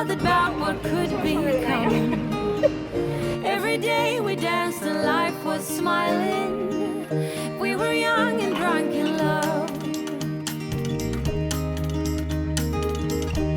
bothered about what could become. Every day we danced and life was smiling. We were young and drunk in love.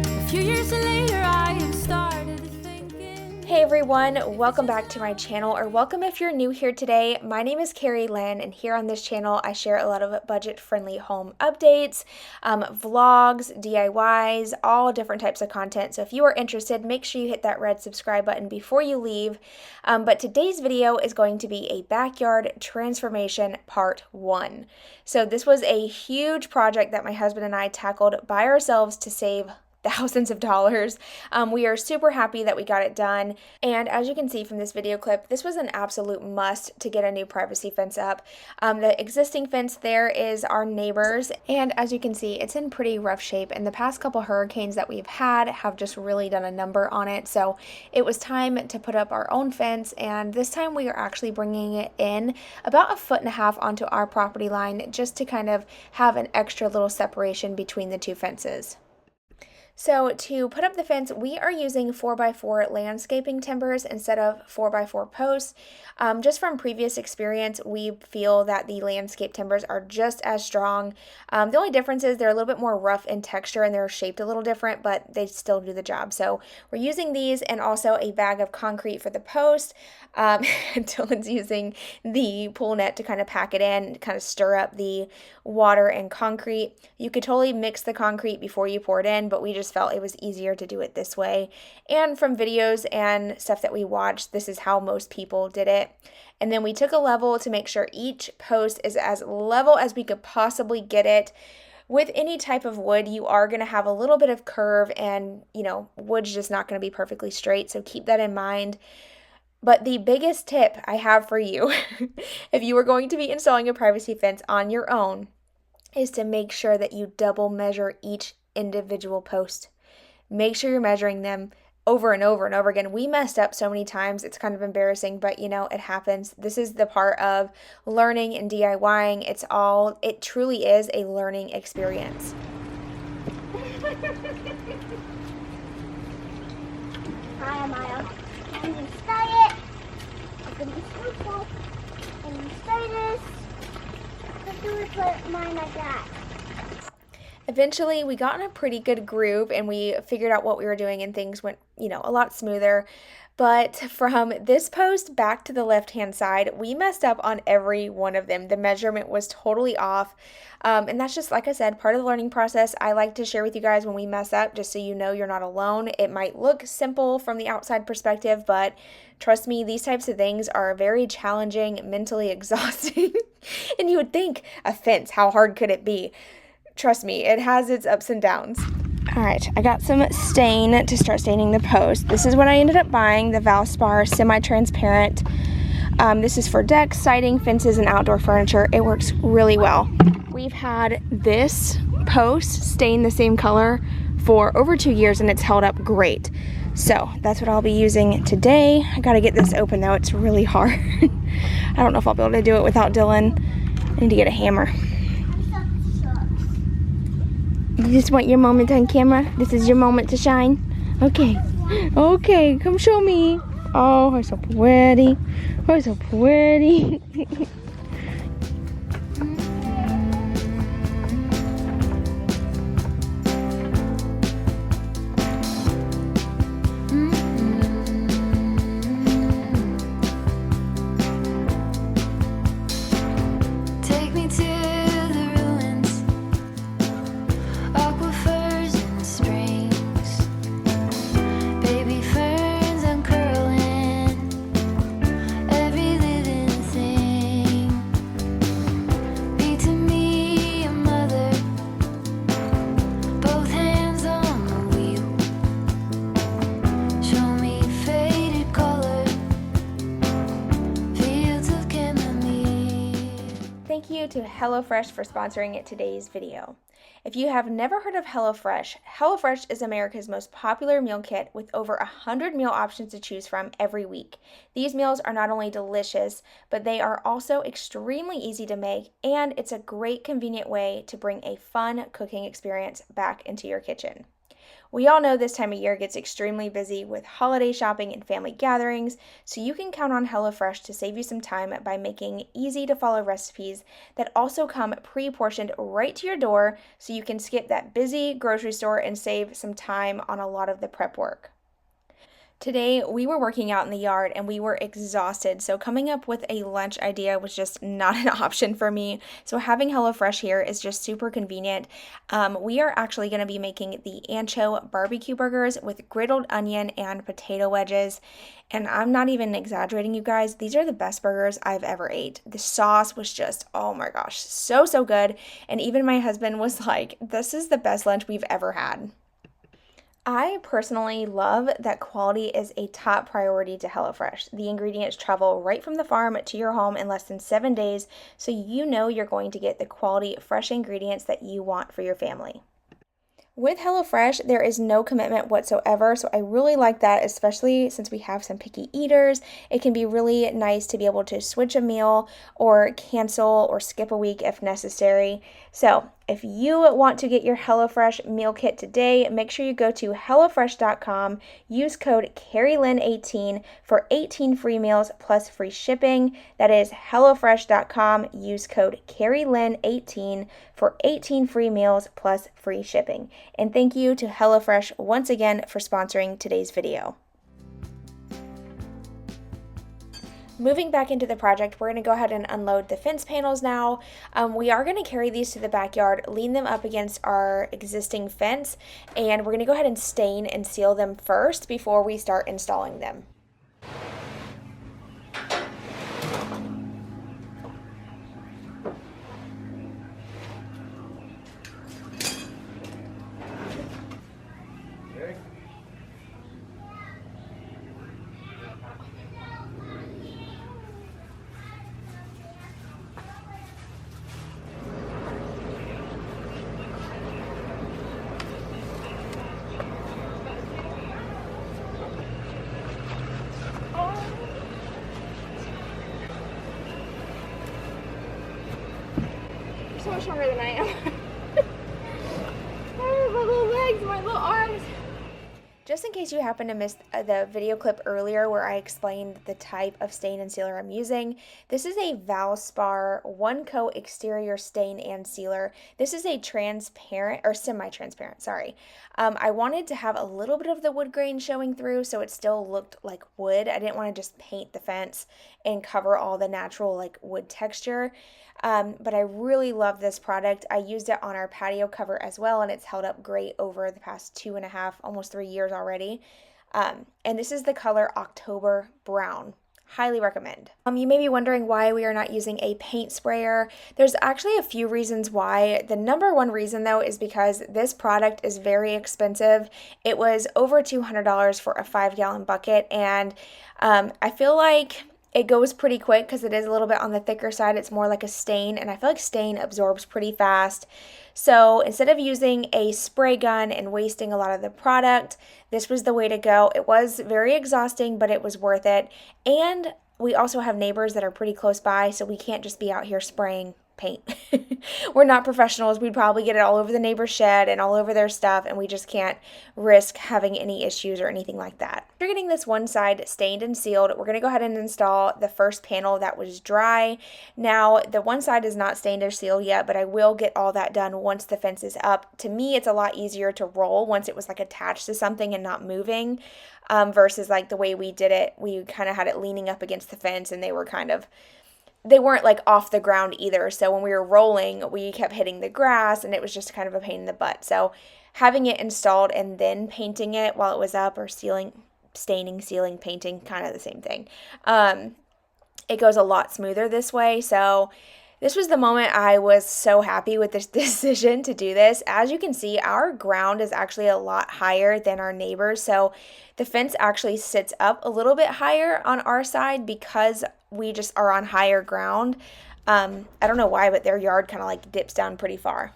A few years later I have started thinking. Hey everyone, welcome back to my channel, or welcome if you're new here today. My name is Karrie Lynn, and here on this channel I share a lot of budget-friendly home updates, vlogs, DIYs, all different types of content. So if you are interested, make sure you hit that red subscribe button before you leave. But today's video is going to be a backyard transformation part 1. So this was a huge project that my husband and I tackled by ourselves to save thousands of dollars. We are super happy that we got it done, and as you can see from this video clip, this was an absolute must to get a new privacy fence up. The existing fence there is our neighbor's, and as you can see, it's in pretty rough shape, and the past couple hurricanes that we've had have just really done a number on it, so it was time to put up our own fence, and this time we are actually bringing it in about 1.5 feet onto our property line just to kind of have an extra little separation between the two fences. So to put up the fence, we are using 4x4 landscaping timbers instead of 4x4 posts. Just from previous experience, we feel that the landscape timbers are just as strong. The only difference is they're a little bit more rough in texture and they're shaped a little different, but they still do the job. So we're using these, and also a bag of concrete for the post. Dylan's using the pool net to kind of pack it in, kind of stir up the water and concrete. You could totally mix the concrete before you pour it in, but we just felt it was easier to do it this way. And from videos and stuff that we watched, this is how most people did it. And then we took a level to make sure each post is as level as we could possibly get it. With any type of wood, you are going to have a little bit of curve, and wood's just not going to be perfectly straight, so keep that in mind. But the biggest tip I have for you, if you are going to be installing a privacy fence on your own, is to make sure that you double measure each individual post. Make sure you're measuring them over and over and over again. We messed up so many times, it's kind of embarrassing, but it happens. This is the part of learning and DIYing. It truly is a learning experience. Hi, Maya. I'm going to start it. I'm going to be careful. And you start this. How do we put mine like that? Eventually, we got in a pretty good groove, and we figured out what we were doing, and things went, a lot smoother. But from this post back to the left-hand side, we messed up on every one of them. The measurement was totally off. And that's just, like I said, part of the learning process. I like to share with you guys when we mess up, just so you know you're not alone. It might look simple from the outside perspective, but trust me, these types of things are very challenging, mentally exhausting. And you would think, a fence, how hard could it be? Trust me, it has its ups and downs. Alright, I got some stain to start staining the post. This is what I ended up buying, the Valspar semi-transparent. This is for decks, siding, fences, and outdoor furniture. It works really well. We've had this post stain the same color for over 2 years, and it's held up great. So that's what I'll be using today. I gotta get this open though, it's really hard. I don't know if I'll be able to do it without Dylan. I need to get a hammer. You just want your moment on camera? This is your moment to shine? Okay. Okay, come show me. Oh, you're so pretty. Oh, so pretty. Thank you to HelloFresh for sponsoring today's video. If you have never heard of HelloFresh, HelloFresh is America's most popular meal kit with over 100 meal options to choose from every week. These meals are not only delicious, but they are also extremely easy to make, and it's a great convenient way to bring a fun cooking experience back into your kitchen. We all know this time of year gets extremely busy with holiday shopping and family gatherings, so you can count on HelloFresh to save you some time by making easy to follow recipes that also come pre-portioned right to your door, so you can skip that busy grocery store and save some time on a lot of the prep work. Today, we were working out in the yard and we were exhausted, so coming up with a lunch idea was just not an option for me. So having HelloFresh here is just super convenient. We are actually going to be making the ancho barbecue burgers with griddled onion and potato wedges. And I'm not even exaggerating, you guys. These are the best burgers I've ever ate. The sauce was just, oh my gosh, so good. And even my husband was like, this is the best lunch we've ever had. I personally love that quality is a top priority to HelloFresh. The ingredients travel right from the farm to your home in less than 7 days, so you know you're going to get the quality, fresh ingredients that you want for your family. With HelloFresh, there is no commitment whatsoever, so I really like that, especially since we have some picky eaters. It can be really nice to be able to switch a meal or cancel or skip a week if necessary. So if you want to get your HelloFresh meal kit today, make sure you go to HelloFresh.com, use code KarrieLynn18 for 18 free meals plus free shipping. That is HelloFresh.com, use code KarrieLynn18 for 18 free meals plus free shipping. And thank you to HelloFresh once again for sponsoring today's video. Moving back into the project, we're going to go ahead and unload the fence panels now. We are going to carry these to the backyard, lean them up against our existing fence, and we're going to go ahead and stain and seal them first before we start installing them. So much stronger than I am. Oh, my little legs, my little arms. Just in case you happened to miss the video clip earlier where I explained the type of stain and sealer I'm using, this is a Valspar one coat exterior stain and sealer. This is a transparent or semi-transparent, sorry. I wanted to have a little bit of the wood grain showing through so it still looked like wood. I didn't want to just paint the fence and cover all the natural like wood texture. But I really love this product. I used it on our patio cover as well, and it's held up great over the past 2.5, almost 3 years already. And this is the color October Brown. Highly recommend. You may be wondering why we are not using a paint sprayer. There's actually a few reasons why. The number one reason though is because this product is very expensive. It was over $200 for a 5-gallon bucket, and I feel like it goes pretty quick because it is a little bit on the thicker side. It's more like a stain, and I feel like stain absorbs pretty fast. So instead of using a spray gun and wasting a lot of the product, this was the way to go. It was very exhausting, but it was worth it. And we also have neighbors that are pretty close by, so we can't just be out here spraying paint. We're not professionals. We'd probably get it all over the neighbor's shed and all over their stuff, and we just can't risk having any issues or anything like that. After getting this one side stained and sealed, we're going to go ahead and install the first panel that was dry. Now, the one side is not stained or sealed yet, but I will get all that done once the fence is up. To me, it's a lot easier to roll once it was like attached to something and not moving, versus like the way we did it. We kind of had it leaning up against the fence, and they weren't like off the ground either. So when we were rolling, we kept hitting the grass, and it was just kind of a pain in the butt. So having it installed and then painting it while it was up, or staining, sealing, painting, kind of the same thing. It goes a lot smoother this way. So this was the moment I was so happy with this decision to do this. As you can see, our ground is actually a lot higher than our neighbors. So the fence actually sits up a little bit higher on our side because we just are on higher ground. I don't know why, but their yard kind of like dips down pretty far.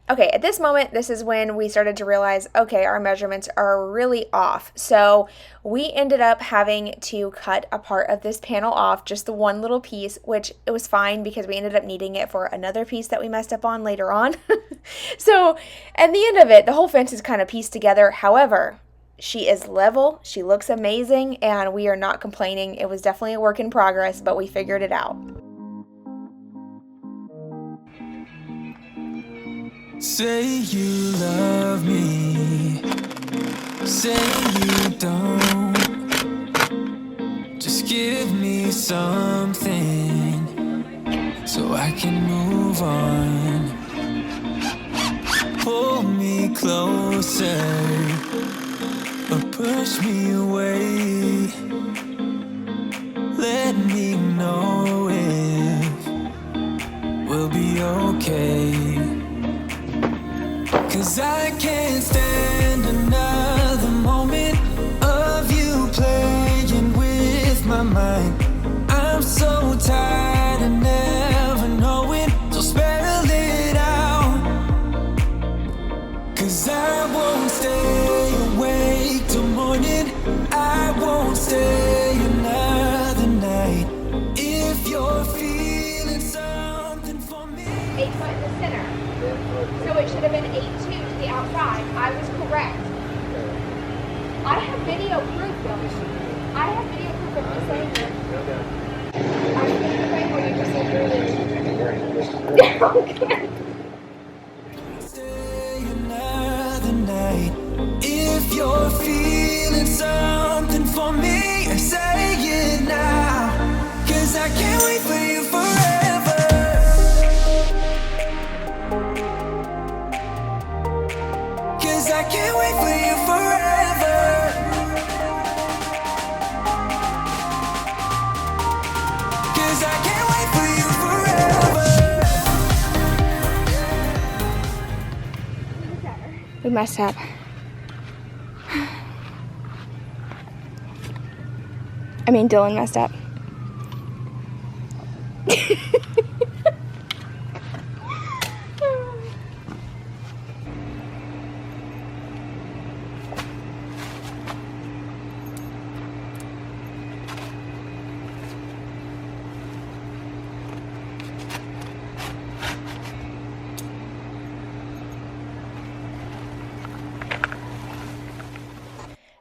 Okay, at this moment, this is when we started to realize, okay, our measurements are really off. So we ended up having to cut a part of this panel off, just the one little piece, which it was fine because we ended up needing it for another piece that we messed up on later on. So at the end of it, the whole fence is kind of pieced together. However, she is level, she looks amazing, and we are not complaining. It was definitely a work in progress, but we figured it out. Say you love me, say you don't. Just give me something so I can move on. Pull me closer or push me away. Let me know if we'll be okay. 'Cause I can't stand another moment of you playing with my mind. I'm so tired of never knowing, so spell it out. 'Cause I won't stay awake till morning, I won't stay another night. If you're feeling something for me. 8 foot in the center. So it should have been 8'2" to the outside. I was correct. I have video proof, though. I have video proof of me saying it. I'm going to pray for you just okay. Stay another night. If you're feeling something for me, say it now. 'Cause I can't wait for you forever. 'Cause I can't wait for you forever. 'Cause I can't wait for you forever. We messed up. I mean, Dylan messed up.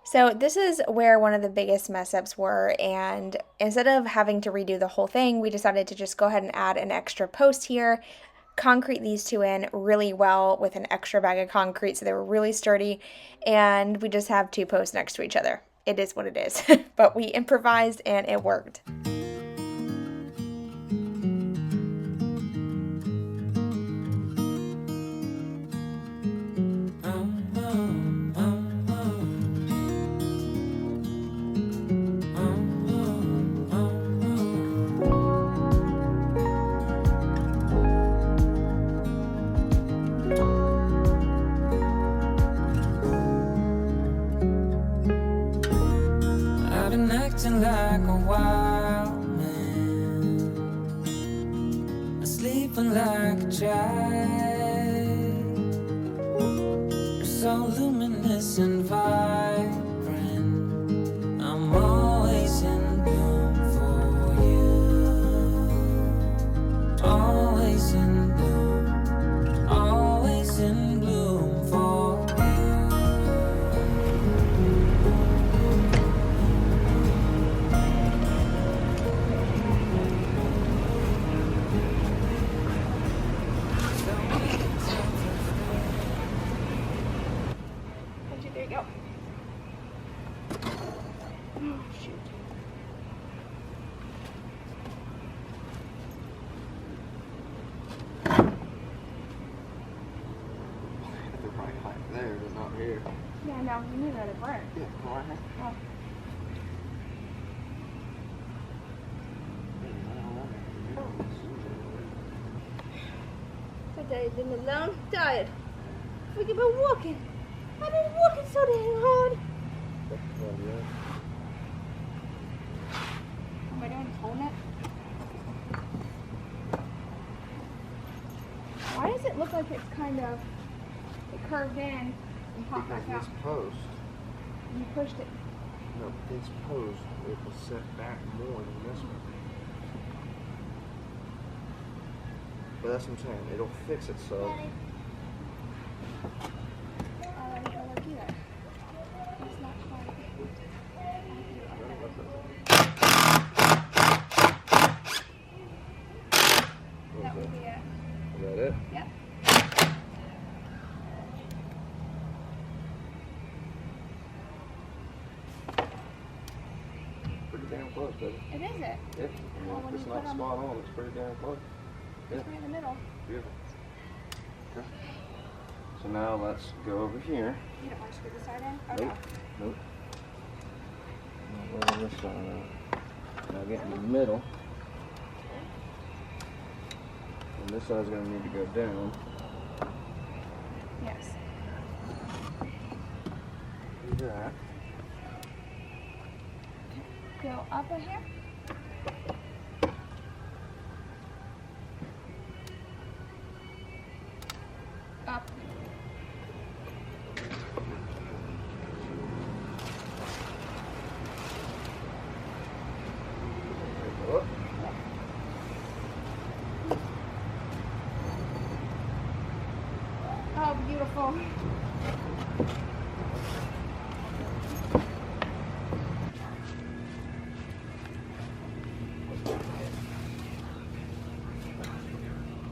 So this is where one of the biggest mess ups were, and instead of having to redo the whole thing, we decided to just go ahead and add an extra post here, concrete these two in really well with an extra bag of concrete so they were really sturdy, and we just have 2 posts next to each other. It is what it is, but we improvised and it worked. I've been acting like a wild man, sleeping like a child. You're so luminous and vibrant, I'm always in bloom for you. Always in bloom, always in bloom for you. There you go. Oh, shoot. They're probably hot there, but not here. Yeah, no, you knew that it burnt. Yeah, come on here. Oh. Today's been a long tired. We keep on walking. I've been walking so damn hard. Am I doing tone it? Why does it look like it's kind of curved in and popped Because back out. this post, You pushed it. no, this post, it was set back more than this one. But that's what I'm saying, it'll fix itself. I don't know what either. It's not quite. That would be it. Is that it? Yep. Pretty damn close, baby. It is it. Yeah. Well, when If it's you not put 'em- spot on, it's pretty damn close. Yeah. It's right in the middle. Beautiful. Okay. So now let's go over here. You don't want to screw the side in? Oh, Nope. Nope. Now go on this side out. Now get in the middle. And this side's going to need to go down. no. Yes. Do that. Go up in here. Up. Go up. Oh, beautiful.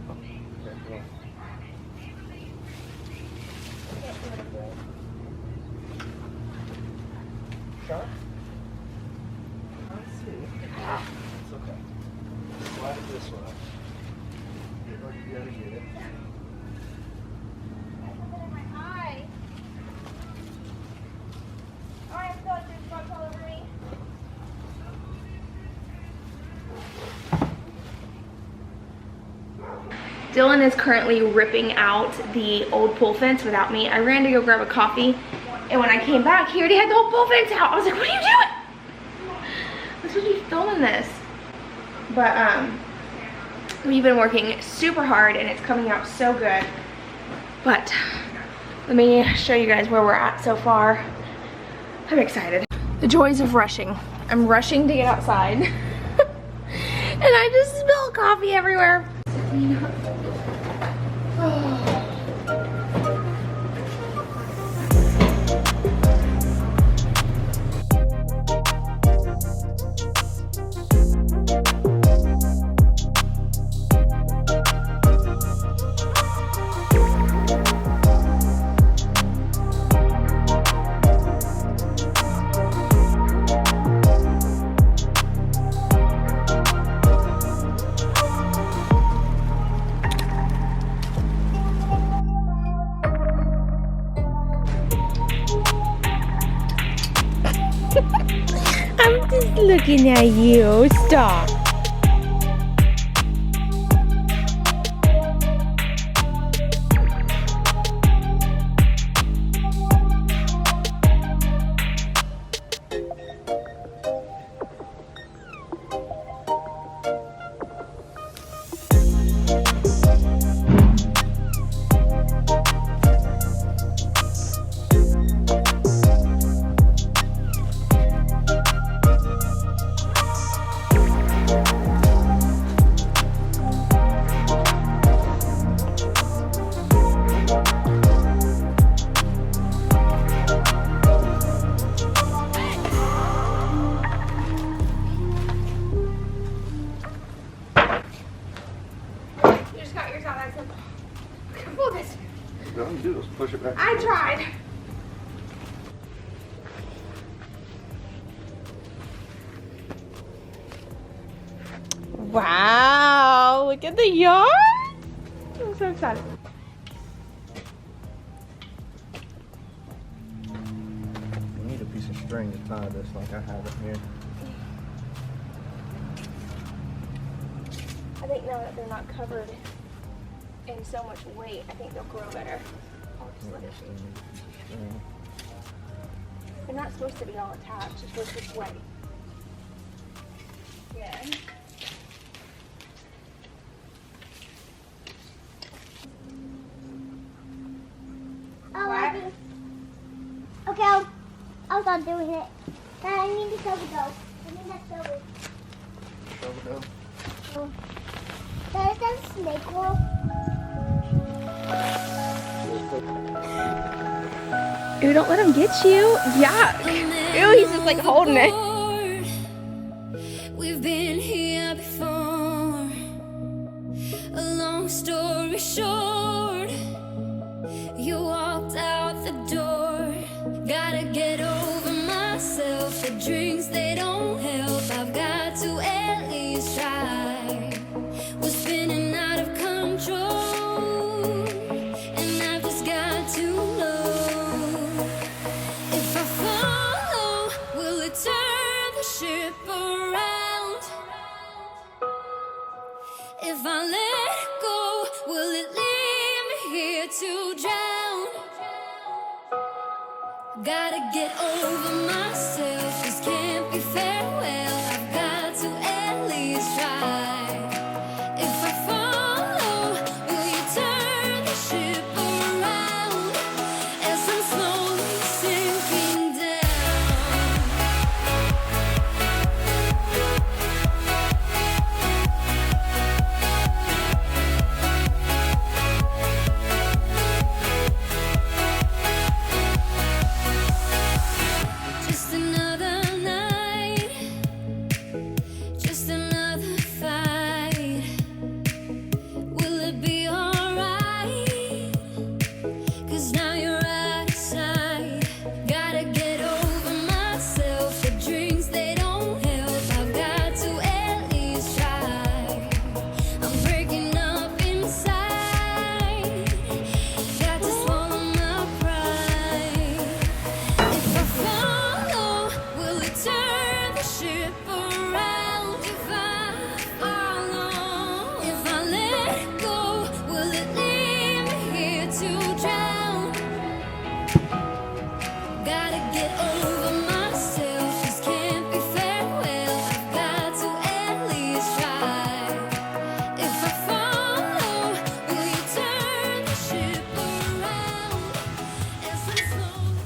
Okay, come on. Shot? I see. It's okay. Slide it this way. Get where you gotta get it. Hi. Oh, I feel like there's bugs all over me. Dylan is currently ripping out the old pool fence without me. I ran to go grab a coffee, and when I came back, he already had the whole pool fence out. I was like, what are you doing? I'm supposed to be filming this. But we've been working super hard, and it's coming out so good. But let me show you guys where we're at so far. I'm excited. The joys of rushing. I'm rushing to get outside. And I just spilled coffee everywhere. I'm just looking at you. Stop. All you do is push it back. I tried. Wow, look at the yard. I'm so excited. We need a piece of string to tie this like I have it here. I think now that they're not covered in so much weight, I think they'll grow better. I'll just let it Still need a piece of string. They're not supposed to be all attached, it's supposed to sway. Yeah. Okay, I'll start doing it. Now I need the shovel though. I need that shovel. Shovel down. There's a snake roll. Ooh, don't let him get you. Yuck. Ooh, he's just like holding it. We've been here before. A long story short, you walked out the door. Gotta get over myself. The drinks, they don't help. I've got to at least try. We're spinning out of control, and I've just got to know. If I follow, will it turn the ship around? If I let go, will it leave me here to drown? Gotta get over myself, this can't be farewell. I've got to at least try. If I follow, will you turn the ship around as I'm slowly sinking down? Just another night, just another fight. Will it be alright? 'Cause now you're out of sight. Gotta get over myself. The drinks, they don't help. I've got to at least try. I'm breaking up inside. Got to swallow my pride. If I follow, will it turn the ship around? If I follow, if I let go, will it leave me here to drown? Gotta get over myself, this can't be farewell. I've got to at least try. If I follow, will you turn the ship around as I'm slowly...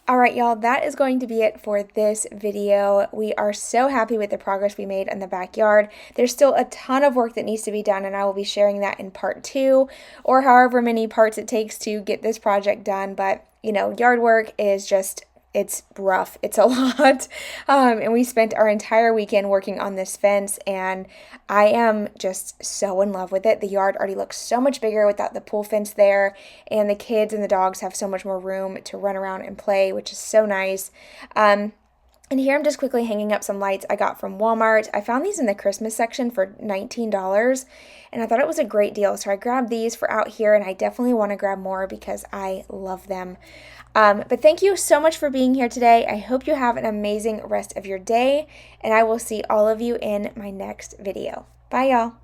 All right, y'all, that is going to be it for this video. We are so happy with the progress we made in the backyard. There's still a ton of work that needs to be done, and I will be sharing that in part 2 or however many parts it takes to get this project done. But, you know, yard work is just, it's rough. It's a lot. And we spent our entire weekend working on this fence, and I am just so in love with it. The yard already looks so much bigger without the pool fence there, and the kids and the dogs have so much more room to run around and play, which is so nice. And here I'm just quickly hanging up some lights I got from Walmart. I found these in the Christmas section for $19, and I thought it was a great deal. So I grabbed these for out here, and I definitely want to grab more because I love them. But thank you so much for being here today. I hope you have an amazing rest of your day, and I will see all of you in my next video. Bye, y'all.